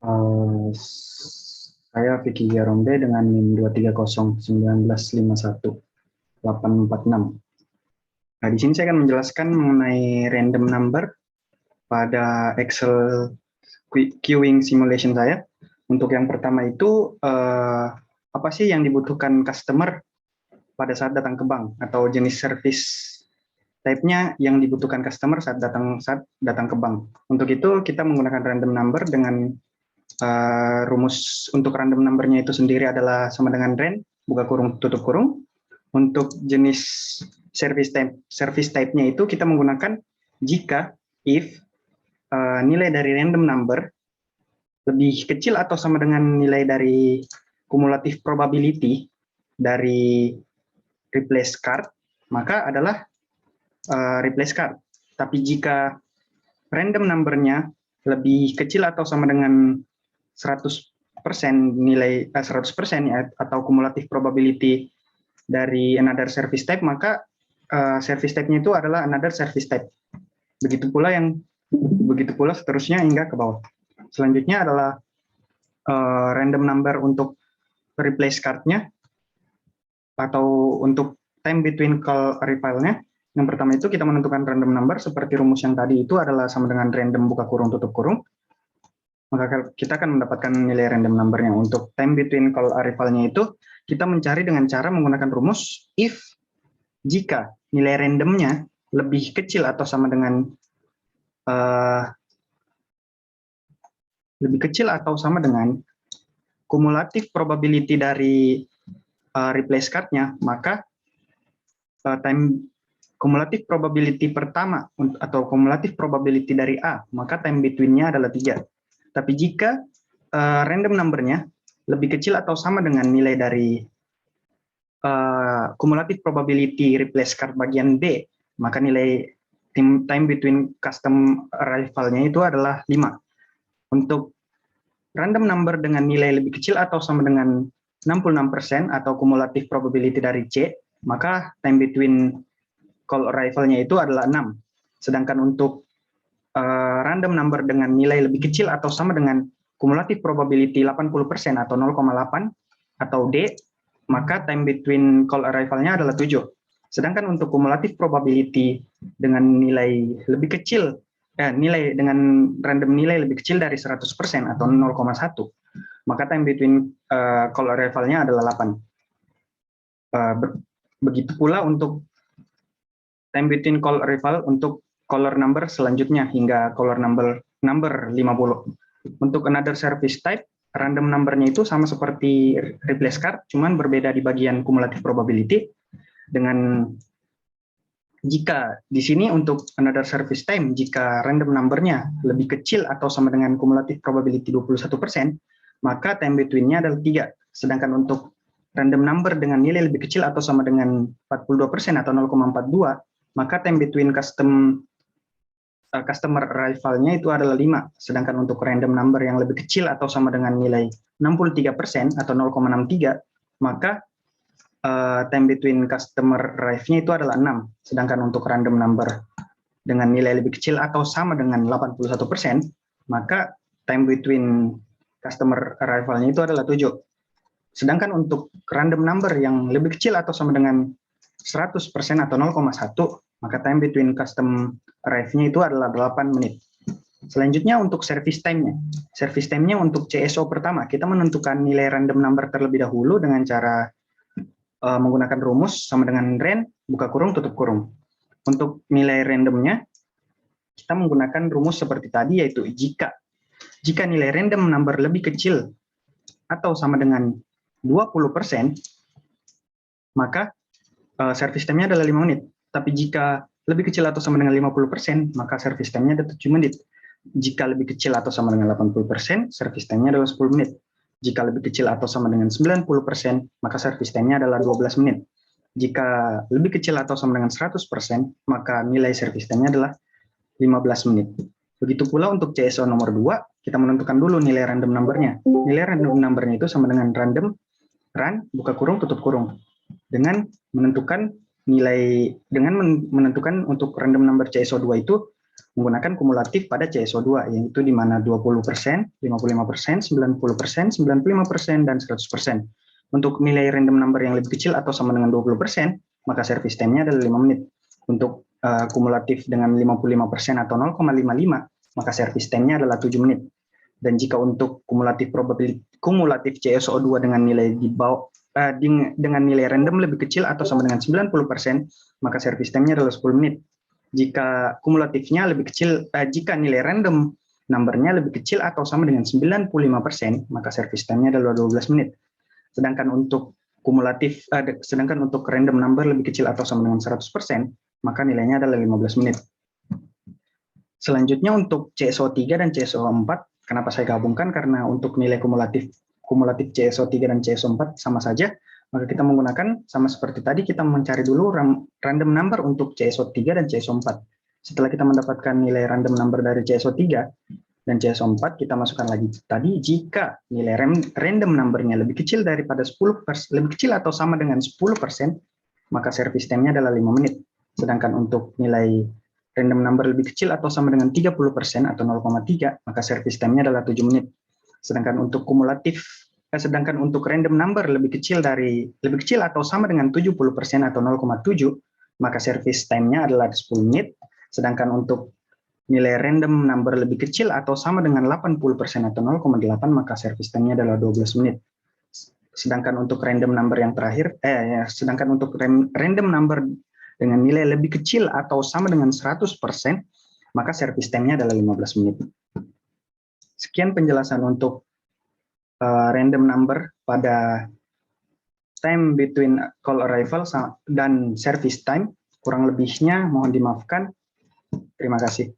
Eh, saya Vicky Garombe dengan NIM 23019518846. Nah, di sini saya akan menjelaskan mengenai random number pada Excel queuing simulation saya. Untuk yang pertama itu, apa sih yang dibutuhkan customer pada saat datang ke bank, atau jenis service type-nya yang dibutuhkan customer saat datang ke bank. Untuk itu kita menggunakan random number dengan rumus untuk random number-nya itu sendiri adalah sama dengan ren, buka kurung, tutup kurung. Untuk jenis service type-nya itu kita menggunakan jika, if, nilai dari random number lebih kecil atau sama dengan nilai dari cumulative probability dari replace card, maka adalah replace card. Tapi jika random number-nya lebih kecil atau sama dengan 100% nilai 100% ya, atau cumulative probability dari another service type, maka service type-nya itu adalah another service type. Begitu pula seterusnya hingga ke bawah. Selanjutnya adalah random number untuk replace card-nya atau untuk time between call arrival-nya. Yang pertama itu kita menentukan random number seperti rumus yang tadi itu adalah sama dengan random buka kurung tutup kurung. Maka kita akan mendapatkan nilai random number-nya. Untuk time between call arrival-nya itu kita mencari dengan cara menggunakan rumus if jika nilai randomnya lebih kecil atau sama dengan kumulatif probability dari replace card-nya, maka kumulatif probability pertama atau kumulatif probability dari A, maka time between-nya adalah 3. Tapi jika random number-nya lebih kecil atau sama dengan nilai dari kumulatif probability replace card bagian B, maka nilai time between custom arrival-nya itu adalah 5. Untuk random number dengan nilai lebih kecil atau sama dengan 66% atau kumulatif probability dari C, maka time between call arrival-nya itu adalah 6. Sedangkan untuk random number dengan nilai lebih kecil atau sama dengan kumulatif probability 80% atau 0,8 atau D, maka time between call arrival-nya adalah 7. Sedangkan untuk kumulatif probability dengan nilai lebih kecil, nilai dengan random nilai lebih kecil dari 100% atau 0,1, maka time between call arrival-nya adalah 8. Begitu pula untuk time between call arrival untuk caller number selanjutnya hingga caller number 50. Untuk another service type, random number-nya itu sama seperti replace card, cuman berbeda di bagian cumulative probability. Dengan jika di sini untuk another service time, jika random number-nya lebih kecil atau sama dengan cumulative probability 21%, maka time between-nya adalah 3. Sedangkan untuk random number dengan nilai lebih kecil atau sama dengan 42% atau 0,42, maka time between customer arrival-nya itu adalah 5. Sedangkan untuk random number yang lebih kecil atau sama dengan nilai 63% atau 0,63, maka time between customer arrive-nya itu adalah 6. Sedangkan untuk random number dengan nilai lebih kecil atau sama dengan 81%, maka time between customer arrival-nya itu adalah 7. Sedangkan untuk random number yang lebih kecil atau sama dengan 100% atau 0,1, maka time between custom arrive-nya itu adalah 8 menit. Selanjutnya untuk service time-nya. Service time-nya untuk CSO pertama, kita menentukan nilai random number terlebih dahulu dengan cara menggunakan rumus sama dengan ren, buka kurung, tutup kurung. Untuk nilai randomnya, kita menggunakan rumus seperti tadi, yaitu jika. Jika nilai random number lebih kecil atau sama dengan 20%, maka service time-nya adalah 5 menit. Tapi jika lebih kecil atau sama dengan 50%, maka service time-nya adalah 7 menit. Jika lebih kecil atau sama dengan 80%, service time-nya adalah 10 menit. Jika lebih kecil atau sama dengan 90%, maka service time-nya adalah 12 menit. Jika lebih kecil atau sama dengan 100%, maka nilai service time-nya adalah 15 menit. Begitu pula untuk CSO nomor 2, kita menentukan dulu nilai random number-nya. Nilai random number-nya itu sama dengan random, run, buka kurung, tutup kurung. Dengan menentukan untuk random number CSO2 itu menggunakan kumulatif pada CSO2, yaitu di mana 20%, 55%, 90%, 95%, dan 100%. Untuk nilai random number yang lebih kecil atau sama dengan 20%, maka service time-nya adalah 5 menit. Untuk kumulatif dengan 55% atau 0,55, maka service time-nya adalah 7 menit. Dan jika untuk kumulatif CSO2 dengan nilai di bawah dengan nilai random lebih kecil atau sama dengan 90%, maka service time-nya adalah 10 menit. Jika kumulatifnya lebih kecil, jika nilai random number-nya lebih kecil atau sama dengan 95%, maka service time-nya adalah 12 menit. Sedangkan untuk random number lebih kecil atau sama dengan 100%, maka nilainya adalah 15 menit. Selanjutnya untuk CSO3 dan CSO4, kenapa saya gabungkan? Karena untuk nilai kumulatif CSO3 dan CSO4 sama saja, maka kita menggunakan sama seperti tadi, kita mencari dulu random number untuk CSO3 dan CSO4. Setelah kita mendapatkan nilai random number dari CSO3 dan CSO4, kita masukkan lagi tadi, jika nilai random number-nya lebih kecil daripada 10%, lebih kecil atau sama dengan 10%, maka service time-nya adalah 5 menit. Sedangkan untuk nilai random number lebih kecil atau sama dengan 30% atau 0,3, maka service time-nya adalah 7 menit. Sedangkan untuk random number lebih kecil atau sama dengan 70% atau 0,7, maka service time-nya adalah 10 menit. Sedangkan untuk nilai random number lebih kecil atau sama dengan 80% atau 0,8, maka service time-nya adalah 12 menit. Sedangkan untuk random number yang terakhir, random number dengan nilai lebih kecil atau sama dengan 100%, maka service time-nya adalah 15 menit. Sekian penjelasan untuk random number pada time between call arrival dan service time. Kurang lebihnya mohon dimaafkan. Terima kasih.